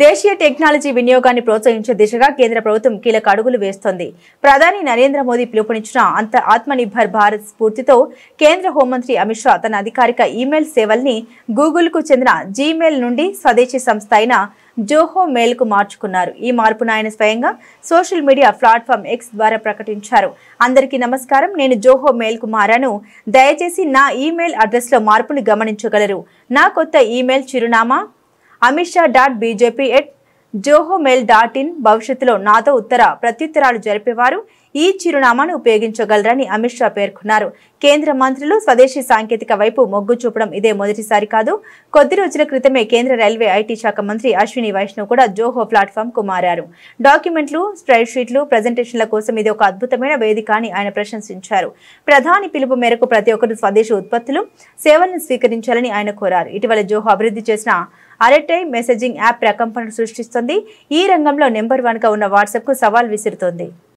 దేశీయ టెక్నాలజీ వినియోగాన్ని ప్రోత్సహించే దిశగా కేంద్ర ప్రభుత్వం కీలక అడుగులు వేస్తోంది. ప్రధాని నరేంద్ర మోదీ పిలుపునిచ్చిన ఆత్మనిర్భర్ భారత్ స్ఫూర్తితో కేంద్ర హోంమంత్రి అమిత్ షా తన అధికారిక ఈమెయిల్ సేవల్ని గూగుల్కు చెందిన జీమెయిల్ నుండి స్వదేశీ సంస్థ అయిన జోహో మెయిల్కు మార్చుకున్నారు. ఈ మార్పును ఆయన స్వయంగా సోషల్ మీడియా ప్లాట్ఫామ్ ఎక్స్ ద్వారా ప్రకటించారు. అందరికీ నమస్కారం, నేను జోహో మెయిల్కు మారాను. దయచేసి నా ఈమెయిల్ అడ్రస్లో మార్పుని గమనించగలరు. నా కొత్త ఈమెయిల్ చిరునామా amisha.bjp@johomail.in. భవిష్యత్తులో నాతో ప్రత్యుత్తరాలు జరిపేవారు ఈ చిరునామాను ఉపయోగించగలరని అమిత్ షా పేర్కొన్నారు. కేంద్ర మంత్రులు స్వదేశీ సాంకేతిక వైపు మొగ్గు చూపడం ఇదే మొదటిసారి కాదు. కొద్ది రోజుల క్రితమే కేంద్ర రైల్వే ఐటీ శాఖ మంత్రి అశ్విని వైష్ణవ్ కూడా జోహో ప్లాట్ఫామ్ కు మారారు. డాక్యుమెంట్లు, స్ప్రెడ్ షీట్లు, ప్రెజెంటేషన్ల కోసం ఇది ఒక అద్భుతమైన వేదిక అని ఆయన ప్రశంసించారు. ప్రధాని పిలుపు మేరకు ప్రతి ఒక్కరు స్వదేశీ ఉత్పత్తులు, సేవలను స్వీకరించాలని ఆయన కోరారు. ఇటీవల జోహో అభివృద్ధి చేసిన అరటై మెసేజింగ్ యాప్ ప్రకంపనలు సృష్టిస్తోంది. ఈ రంగంలో నెంబర్ 1గా ఉన్న వాట్సాప్ కు సవాల్ విసురుతోంది.